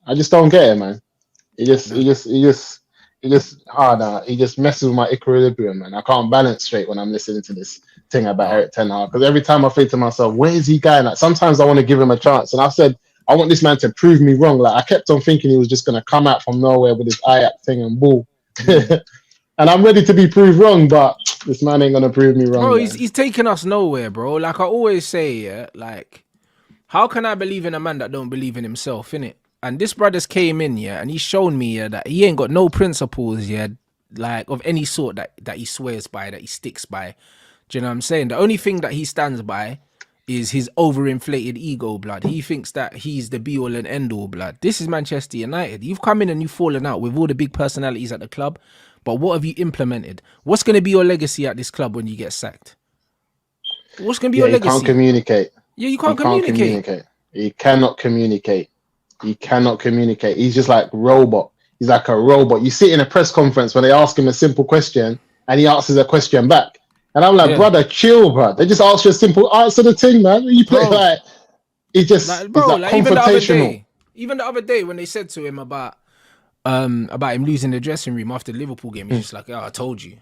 I just don't get it, man. He just messes with my equilibrium, man. I can't balance straight when I'm listening to this thing about Oh, Erik Ten Hag. Because every time I think to myself, where is he going? Like sometimes I want to give him a chance, and I said I want this man to prove me wrong. Like I kept on thinking he was just gonna come out from nowhere with his Ajax thing and ball, mm. and I'm ready to be proved wrong, but this man ain't gonna prove me wrong, Bro, man. he's taking us nowhere, bro. Like I always say, yeah, like how can I believe in a man that don't believe in himself, innit? And this brother's came in, yeah, and he's shown me, yeah, that he ain't got no principles, yeah, like of any sort that he swears by, that he sticks by. Do you know what I'm saying? The only thing that he stands by is his overinflated ego, blood. He thinks that he's the be all and end all, blood. This is Manchester United. You've come in and you've fallen out with all the big personalities at the club, but what have you implemented? What's going to be your legacy at this club when you get sacked? What's going to be Yeah, your he can't legacy? communicate. Yeah, you He can't can't communicate. communicate. He cannot communicate. He cannot communicate. He's just like robot. He's like a robot. You see it in a press conference when they ask him a simple question and he answers a question back. And I'm like, Yeah, brother, chill, bro. They just ask you a simple answer the thing, man. You play bro. like he just Like, he's bro, like like confrontational. even the other day when they said to him about him losing the dressing room after the Liverpool game, he's Mm, just like, "Oh, I told you,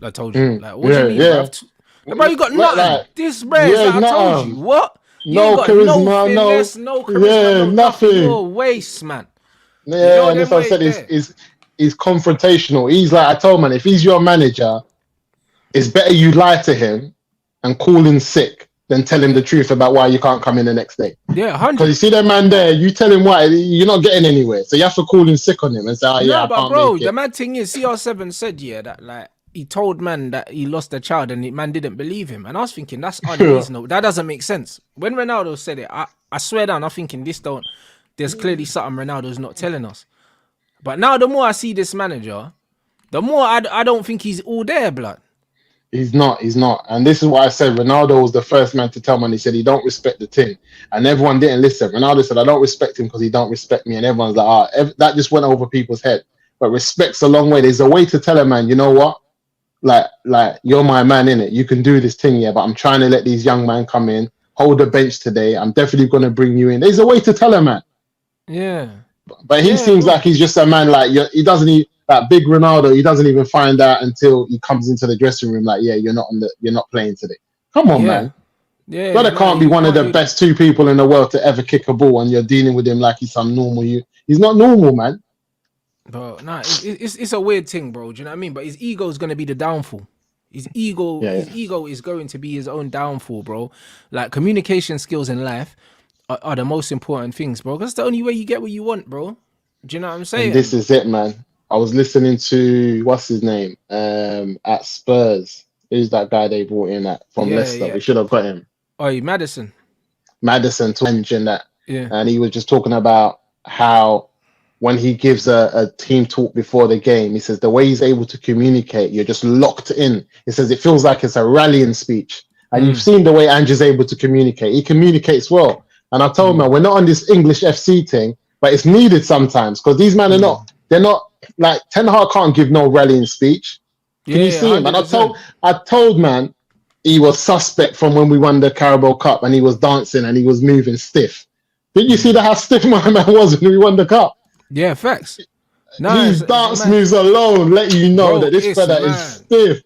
I told you." mm, Like, what do you yeah, mean, yeah. bruv? Bro, you got nothing. Like, This bro is yeah, like, I told no, you. What? You ain't no got no charisma, no, finesse, no charisma, yeah, no nothing. nothing. You're a waste, man. You know Yeah, and them that's what I ways said. there. Is confrontational. He's like I told man, if he's your manager, it's better you lie to him and call in sick than tell him Yeah, the truth about why you can't come in the next day. yeah, Because you 100. see that man there, you tell him why, you're not getting anywhere. So you have to call in sick on him and say, oh, yeah, No, I but can't bro, make the it. mad thing is, CR7 said, yeah, that like he told man that he lost a child and the man didn't believe him. And I was thinking, that's unreasonable. That doesn't make sense. When Ronaldo said it, I swear down, I'm thinking there's clearly something Ronaldo's not telling us. But now the more I see this manager, the more I don't think he's all there, blood. He's not. And this is why I said Ronaldo was the first man to tell man, he said he don't respect the team. And everyone didn't listen. Ronaldo said, I don't respect him because he don't respect me. And everyone's like, that just went over people's head. But respect's a long way. There's a way to tell a man, you know what? Like you're my man in it. You can do this thing, yeah. But I'm trying to let these young men come in, hold the bench today. I'm definitely gonna bring you in. There's a way to tell a man. Yeah. But he Yeah, seems bro. like he's just a man. Like he doesn't even that big Ronaldo. He doesn't even find out until he comes into the dressing room. Like, yeah, you're not playing today. Come on, Yeah. man. Yeah, Brother no, can't be you one of can't the do that. best two people in the world to ever kick a ball, and you're dealing with him like he's some normal. He's not normal, man. Bro, nah, it's a weird thing, bro. Do you know what I mean? But his ego is gonna be the downfall. Yeah, His ego is going to be his own downfall, bro. Like communication skills in life are the most important things, bro. That's the only way you get what you want, bro. Do you know what I'm and this saying? is it, man. I was listening to what's his name at Spurs. Who's that guy they brought in from Yeah, Leicester? yeah. We should have got him. Oh, Madison. Madison to mention that, Yeah. and he was just talking about how when he gives a team talk before the game, he says the way he's able to communicate, you're just locked in. He says it feels like it's a rallying speech, and you've Mm, seen the way Andrew's able to communicate. He communicates well, and I told him mm, we're not on this English FC thing, but it's needed sometimes because these men are mm. not. They're not like Ten Hag can't give no rallying speech. Can Yeah, you yeah, see him? And 100%. I told man he was suspect from when we won the Carabao Cup and he was dancing and he was moving stiff. Didn't you see Mm. that how stiff my man was when we won the cup? Yeah, facts. No, His it's dance mad. moves alone let you know Bro, that this it's fella is mad. stiff.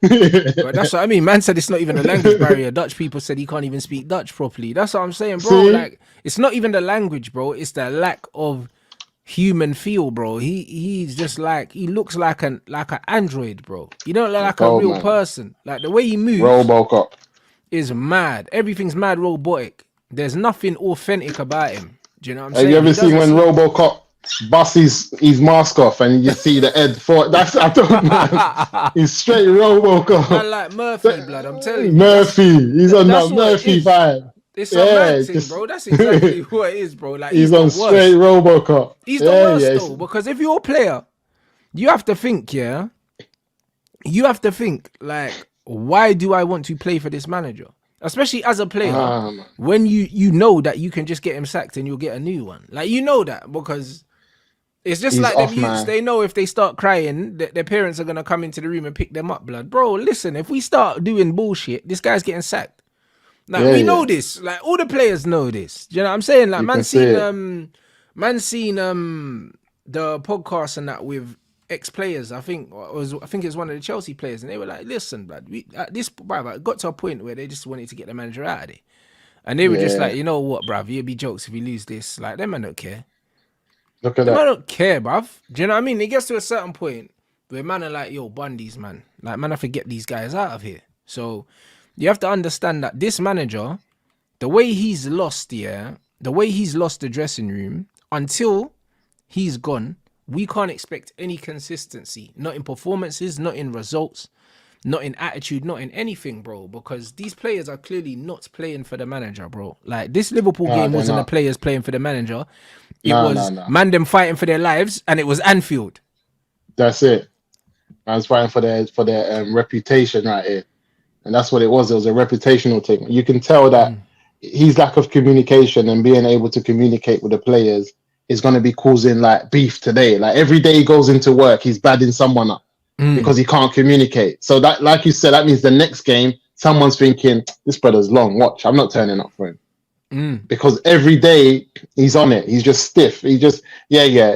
But that's what I mean. Man said it's not even a language barrier. Dutch people said he can't even speak Dutch properly. That's what I'm saying, bro. See? Like, it's not even the language, bro. It's the lack of human feel, bro. He's just like he looks like an android, bro. You don't look like a Oh real man. person. Like the way he moves Robocop. is mad. Everything's mad robotic. There's nothing authentic about him. Do you know what I'm Have you saying? ever He seen doesn't when seem. Robocop busts his mask off and you see the head for that's I don't man. He's straight Man Robocop. like Murphy, blood. I'm telling you, Murphy. He's on that's that what it Murphy is. vibe. It's a mad Yeah, thing, just bro. That's exactly what it is, bro. Like he's he's the on straight worst. Robocop. He's the Yeah, worst yes. though, because if you're a player, you have to think, yeah. You have to think like, why do I want to play for this manager? Especially as a player, Um, when you know that you can just get him sacked and you'll get a new one. Like you know that because it's just he's like them off, youths. man. They know if they start crying, their parents are gonna come into the room and pick them up. Blood, bro. Listen, if we start doing bullshit, this guy's getting sacked. Like Yeah, we yeah. know this. Like all the players know this. Do you know what I'm saying? Like You can see it. Man seen the podcast and that with ex-players. I think it's one of the Chelsea players, and they were like, "Listen, but we at this, bruv, it got to a point where they just wanted to get the manager out of it, and they were just like, you know what, bruv, it'd be jokes if we lose this. Like, them man don't care. Look at Them man that. don't care, bruv. Do you know what I mean? It gets to a certain point where man are like, yo, Bundy's man, like man, I have to get these guys out of here. So you have to understand that this manager, the way he's lost, the way he's lost the dressing room until he's gone, we can't expect any consistency, not in performances, not in results, not in attitude, not in anything, bro, because these players are clearly not playing for the manager, bro. Like, this Liverpool game wasn't the players playing for the manager. It was man them fighting for their lives, and it was Anfield. That's it. Man's fighting for their reputation right here. And that's what it was. It was a reputational thing. You can tell that his lack of communication and being able to communicate with the players is going to be causing like beef today. Like every day he goes into work, he's badding someone up because he can't communicate. So that, like you said, that means the next game, someone's thinking, this brother's long. Watch, I'm not turning up for him. Because every day he's on it. He's just stiff. He just,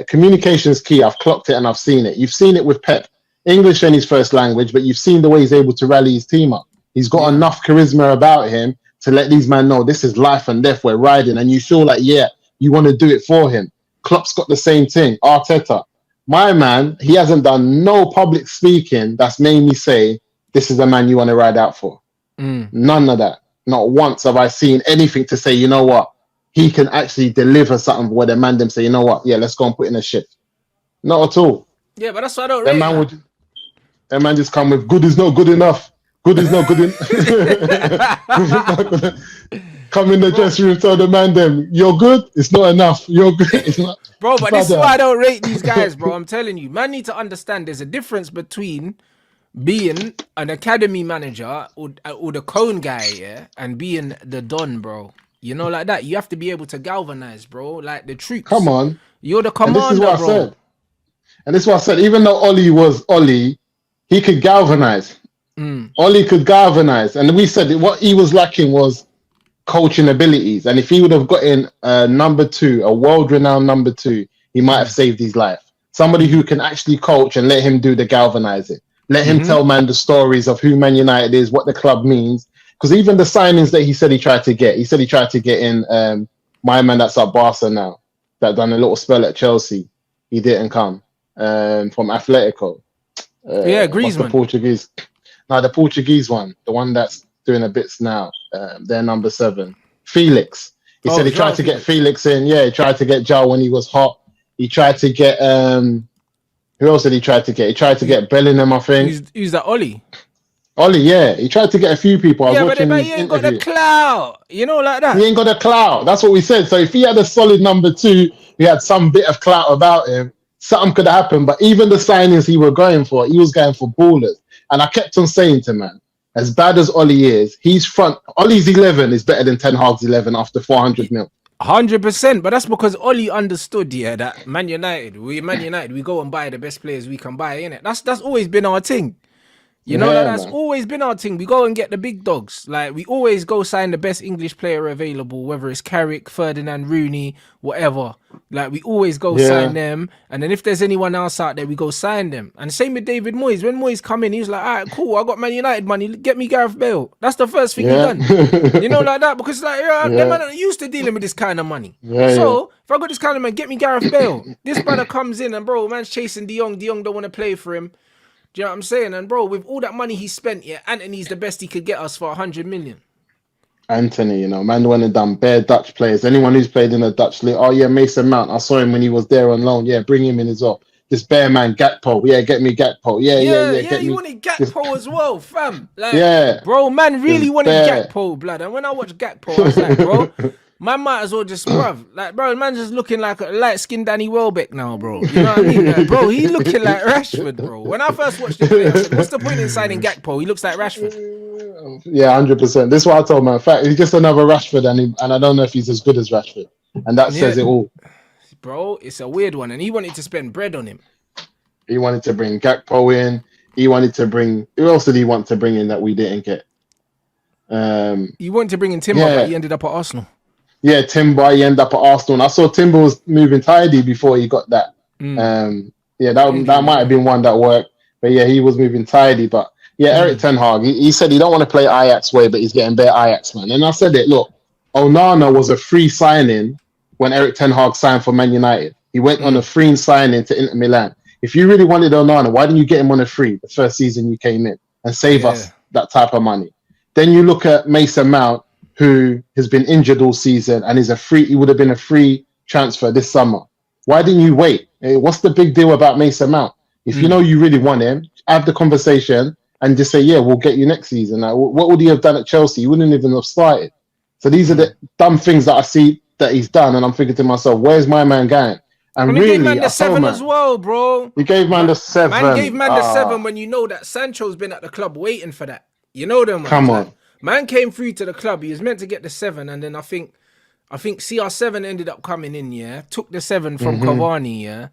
communication is key. I've clocked it and I've seen it. You've seen it with Pep. English ain't his first language, but you've seen the way he's able to rally his team up. He's got enough charisma about him to let these men know this is life and death. We're riding. And you feel like, you want to do it for him. Klopp's got the same thing. Arteta. My man, he hasn't done no public speaking that's made me say, this is the man you want to ride out for. None of that. Not once have I seen anything to say, you know what? He can actually deliver something where the man them say, you know what? Yeah, let's go and put in a shift. Not at all. Yeah, but that's why I don't rate that. That man just come with good is not good enough. Good is not good enough. Come in the dressing room, tell the man them, you're good, it's not enough. You're good. It's not, bro, but this is why I don't rate these guys, bro. I'm telling you, man need to understand there's a difference between being an academy manager or the cone guy, and being the Don, bro. You know, like that. You have to be able to galvanize, bro. Like the troops. Come on. You're the commander, and this is what bro. I said. And this is what I said. Even though Ollie was Ollie, he could galvanize. Ollie could galvanize. And we said what he was lacking was coaching abilities. And if he would have gotten number two, a world-renowned number two, he might have saved his life. Somebody who can actually coach and let him do the galvanizing. Let him tell man the stories of who Man United is, what the club means. Because even the signings that he said he tried to get in my man that's at Barca now, that done a little spell at Chelsea. He didn't come. From Atletico. Griezmann. The Portuguese. No, the Portuguese one. The one that's doing a bits now. They're number 7. Felix. He said he tried to get Felix in. Yeah, he tried to get João when he was hot. He tried to get... who else did he try to get? He tried to get Bellingham, I think. Who's that, Ollie? Ollie, yeah. He tried to get a few people. But he ain't got the clout. You know, like that. He ain't got the clout. That's what we said. So if he had a solid number 2, he had some bit of clout about him, something could have happened. But even the signings he was going for ballers. And I kept on saying to man, as bad as Ollie is, Ollie's 11 is better than Ten Hag's 11 after 400 mil. 100%, but that's because Ollie understood, that Man United, we go and buy the best players we can buy, innit? That's always been our thing. You know, that's always been our thing. We go and get the big dogs. Like, we always go sign the best English player available, whether it's Carrick, Ferdinand, Rooney, whatever. Like, we always go sign them. And then if there's anyone else out there, we go sign them. And same with David Moyes. When Moyes come in, he was like, all right, cool, I got Man United money. Get me Gareth Bale. That's the first thing he done. You know, like that. Because, like, them man are used to dealing with this kind of money. So, if I got this kind of money, get me Gareth Bale. This brother comes in and, bro, man's chasing De Jong. De Jong don't want to play for him. Do you know what I'm saying? And bro, with all that money he spent, Anthony's the best he could get us for 100 million. Anthony, you know, man went and done bare Dutch players. Anyone who's played in the Dutch league, Mason Mount. I saw him when he was there on loan. Yeah, bring him in as well. This bare man, Gakpo. Yeah, get me Gakpo. Yeah. He wanted Gakpo as well, fam. Like, bro, man really wanted Gakpo, blood. And when I watched Gakpo, I was like, bro, man might as well just, man just looking like a light-skinned Danny Welbeck now, bro. You know what I mean? Like, bro, he looking like Rashford, bro. When I first watched him play, I said, what's the point in signing Gakpo? He looks like Rashford. Yeah, 100%. This is what I told man. In fact, he's just another Rashford, and I don't know if he's as good as Rashford. And that says it all. Bro, it's a weird one. And he wanted to spend bread on him. He wanted to bring Gakpo in. He wanted to bring... Who else did he want to bring in that we didn't get? He wanted to bring in Timber, but he ended up at Arsenal. Timber, he ended up at Arsenal. And I saw Timber was moving tidy before he got that. That might have been one that worked. But yeah, he was moving tidy. But yeah, Erik Ten Hag, he said he don't want to play Ajax way, but he's getting better Ajax, man. And I said it, look, Onana was a free signing when Erik Ten Hag signed for Man United. He went on a free signing to Inter Milan. If you really wanted Onana, why didn't you get him on a free the first season you came in and save us that type of money? Then you look at Mason Mount, who has been injured all season and is he would have been a free transfer this summer. Why didn't you wait? What's the big deal about Mason Mount? If you know you really want him, have the conversation and just say, yeah, we'll get you next season. Like, what would he have done at Chelsea? He wouldn't even have started. So these are the dumb things that I see that he's done, and I'm thinking to myself, where's my man going? And really, he gave man the 7 as well, bro. He gave man the 7. Man gave man the 7 when you know that Sancho's been at the club waiting for that. You know them, man. Come on. Man came through to the club. He was meant to get the 7, and then I think CR7 ended up coming in, took the 7 from Cavani,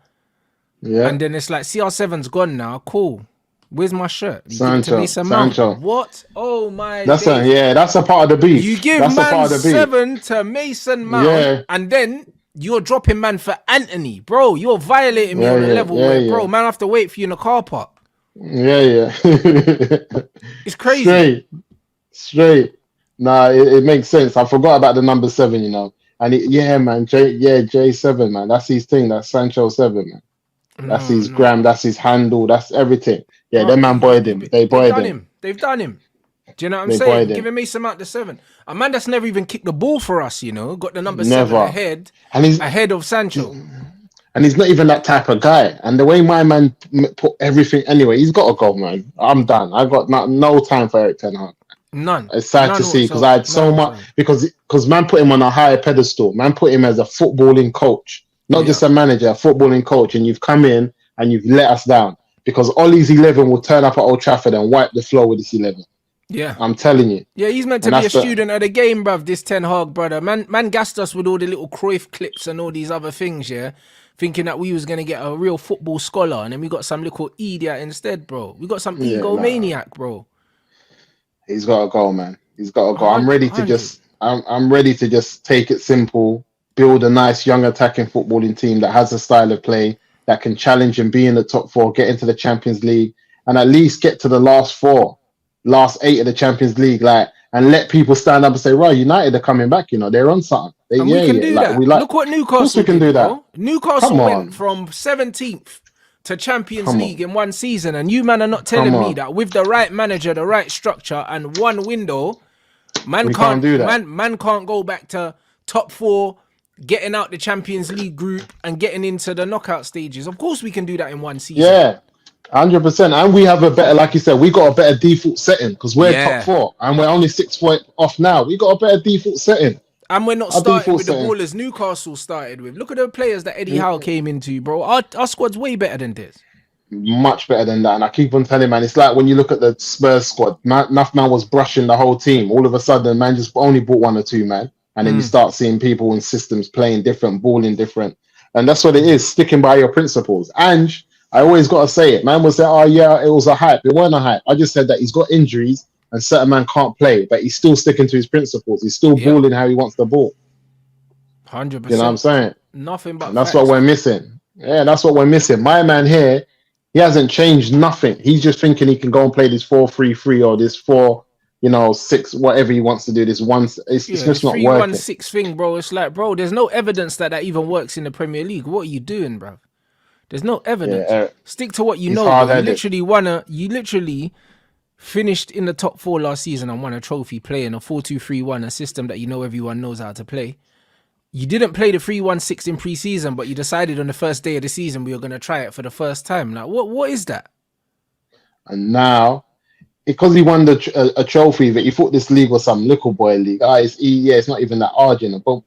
and then it's like CR7's gone now. Cool. Where's my shirt? Sancho. What? Oh my! That's a part of the beef. You give man 7 to Mason Mount, and then you're dropping man for Anthony, bro. You're violating me on a level where, bro, man, I have to wait for you in the car park. Yeah. It's crazy. Straight. Nah, it makes sense. I forgot about the number 7, you know. And J7, man. That's his thing. That's Sancho 7, man. That's his gram. That's his handle. That's everything. Yeah, that man boyed him. They've done him. They've done him. Do you know what I'm saying? Giving Mason Mount the 7. A man that's never even kicked the ball for us, you know, got the number 7 ahead, and he's ahead of Sancho. And he's not even that type of guy. And the way my man put everything, anyway, he's got to go, man. I'm done. I got no time for Erik Ten Hag. None. It's sad to see because I had so much because man put him on a higher pedestal. Man put him as a footballing coach, not just a manager, a footballing coach. And you've come in and you've let us down because Ollie's 11 will turn up at Old Trafford and wipe the floor with his 11. Yeah, I'm telling you. Yeah, he's meant to be a student of the game, bruv. This Ten Hag, brother. Man gassed us with all the little Cruyff clips and all these other things, thinking that we was gonna get a real football scholar, and then we got some little idiot instead, bro. We got some egomaniac, bro. He's got to go, man. He's got to go. I'm ready to I'm ready to just take it simple, build a nice young attacking footballing team that has a style of play that can challenge and be in the top 4, get into the Champions League, and at least get to the last 8 of the Champions League, and let people stand up and say, right, United are coming back, you know, they're on something. We can do that. Look what Newcastle can do that. Bro. Newcastle went from 17th to Champions League in one season, and you man are not telling me that with the right manager, the right structure, and one window, man can't do that. Man can't go back to top 4, getting out the Champions League group and getting into the knockout stages. Of course we can do that in one season. Yeah. 100%, and we have a better, like you said, we got a better default setting because we're top 4 and we're only 6 points off now. We got a better default setting, and we're not starting with the ballers Newcastle started with. Look at the players that Eddie Howe came into, bro. Our squad's way better than this. Much better than that, and I keep on telling man, it's like when you look at the Spurs squad, Nuff man was brushing the whole team. All of a sudden, man just only bought 1 or 2 man, and then you start seeing people in systems playing different, balling different, and that's what it is. Sticking by your principles. And I always got to say it. Man will say, oh, yeah, it was a hype. It wasn't a hype. I just said that he's got injuries and certain man can't play, but he's still sticking to his principles. He's still balling how he wants the ball. 100%. You know what I'm saying? Nothing but that's what we're missing. Yeah, that's what we're missing. My man here, he hasn't changed nothing. He's just thinking he can go and play this 4-3-3 or this 4-6, whatever he wants to do. This one, it's just not working. 3-1-6 thing, bro. It's like, bro, there's no evidence that even works in the Premier League. What are you doing, bro? There's no evidence. Stick to what you know. You literally finished in the top 4 last season and won a trophy playing a 4-2-3-1, a system that you know everyone knows how to play. You didn't play the 3-1-6 in pre-season, but you decided on the first day of the season we were going to try it for the first time. Like, what is that? And now, because he won a trophy, that you thought this league was some little boy league. It's not even that argent. But all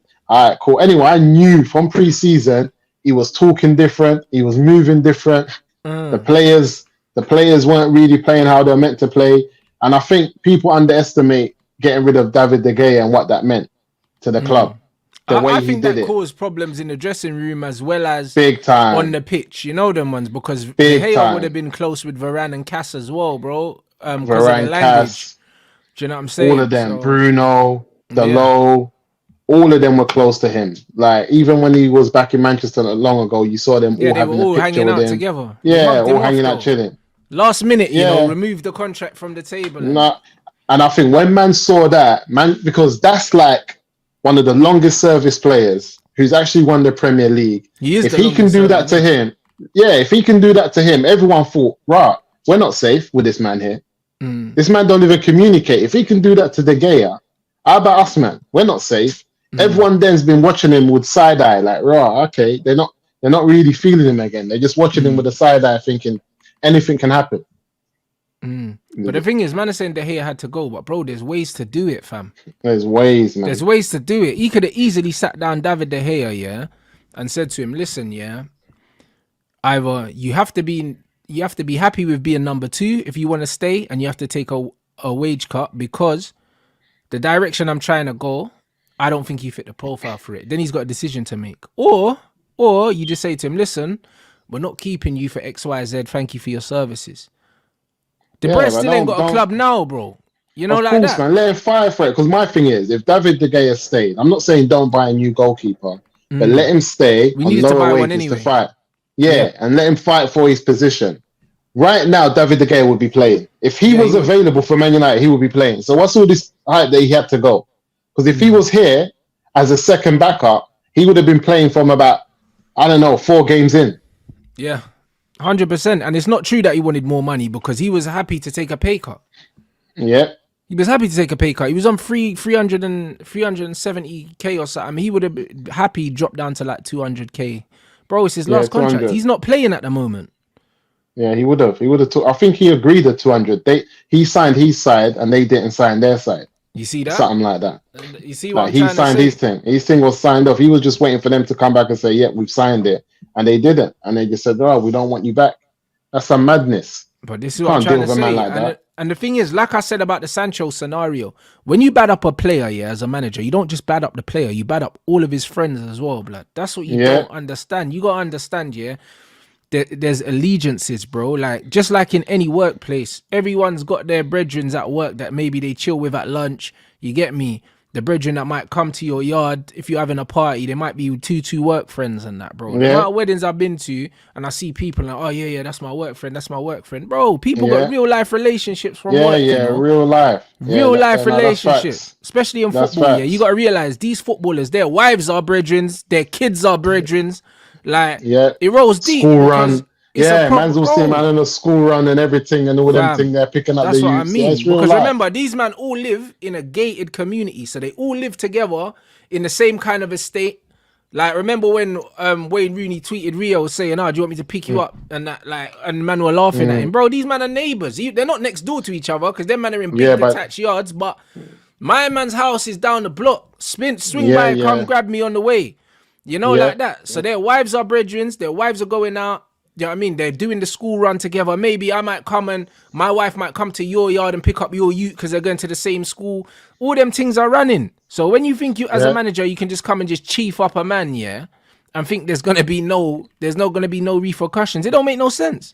right, cool. Anyway, I knew from pre-season he was talking different. He was moving different. The players weren't really playing how they're meant to play. And I think people underestimate getting rid of David De Gea and what that meant to the club. I think that caused problems in the dressing room as well as big time on the pitch. You know them ones because De Gea would have been close with Varane and Cass as well, bro. Varane, Cass. Do you know what I'm saying? All of them. Bruno, Delo, all of them were close to him. Like even when he was back in Manchester not long ago, you saw them Yeah, all they were having a all picture hanging with out him. together. They Yeah, mugged him all off, hanging out though. chilling. Last minute, Yeah. remove the contract from the table. No, and I think when man saw that, man, because that's like one of the longest service players who's actually won the Premier League. He is If the he can longest do serving, that to innit? him, yeah, if he can do that to him, everyone thought, right, we're not safe with this man here. This man don't even communicate. If he can do that to De Gea, how about us, man? We're not safe. Everyone then's been watching him with side eye, like, right, okay, they're not really feeling him again. They're just watching him with a side eye, thinking anything can happen. But the thing is, man is saying De Gea had to go, but bro, there's ways to do it, fam. There's ways, man. There's ways to do it. He could have easily sat down David De Gea, yeah, and said to him, listen, yeah, either you have to be happy with being number 2 if you want to stay, and you have to take a wage cut because the direction I'm trying to go, I don't think you fit the profile for it. Then he's got a decision to make. Or you just say to him, listen, we're not keeping you for XYZ. Thank you for your services. The boy still ain't got a club now, bro. You know, of like course, that. man. Let him fight for it. Because my thing is, if David De Gea stayed, I'm not saying don't buy a new goalkeeper, but let him stay We on needed to buy lower one wages anyway. to fight. Yeah, and let him fight for his position. Right now, David De Gea would be playing. If he was available for Man United, he would be playing. So what's all this hype that he had to go? Because if he was here as a second backup, he would have been playing from about, I don't know, 4 games in. Yeah, 100%. And it's not true that he wanted more money because he was happy to take a pay cut. Yeah. He was happy to take a pay cut. He was on 370k or something. I mean, he would have been happy dropped down to like 200k. Bro, it's his last contract. 200. He's not playing at the moment. Yeah, he would have. I think he agreed at 200. He signed his side and they didn't sign their side. You see that? Something like that. You see what Like I'm trying to say? he signed his thing. His thing was signed off. He was just waiting for them to come back and say, yeah, we've signed it. And they didn't. And they just said, oh, we don't want you back. That's some madness. But this is what I'm trying to say. And the thing is, like I said about the Sancho scenario, when you bad up a player, yeah, as a manager, you don't just bad up the player, you bad up all of his friends as well, blood. That's what you don't understand. You got to understand, yeah, there's allegiances, bro. Like, just like in any workplace, everyone's got their brethrens at work that maybe they chill with at lunch. You get me? The brethren that might come to your yard if you're having a party, they might be two work friends and that, bro. The amount of weddings I've been to, and I see people like, oh yeah, that's my work friend, bro. People got real life relationships from work. You know? Real life, life relationships, especially in football. Yeah, you got to realize these footballers, their wives are brethren, their kids are brethren. Like, it rolls deep. School run. Man's all saying man on a school run and everything and all them thing they're picking up. That's the what youths. I mean. Yeah, because remember, these men all live in a gated community, so they all live together in the same kind of estate. Like, remember when Wayne Rooney tweeted Rio saying, "Oh, do you want me to pick you up?" And that, like, and man were laughing at him, bro. These men are neighbors. They're not next door to each other because them men are in big detached yards. But my man's house is down the block. Swing by, come grab me on the way. You know, like that. So their wives are brethren. Their wives are going out. You know what I mean? They're doing the school run together. Maybe I might come and my wife might come to your yard and pick up your youth because they're going to the same school. All them things are running. So when you think you, as a manager, you can just come and just chief up a man, and think there's not gonna be no repercussions. It don't make no sense.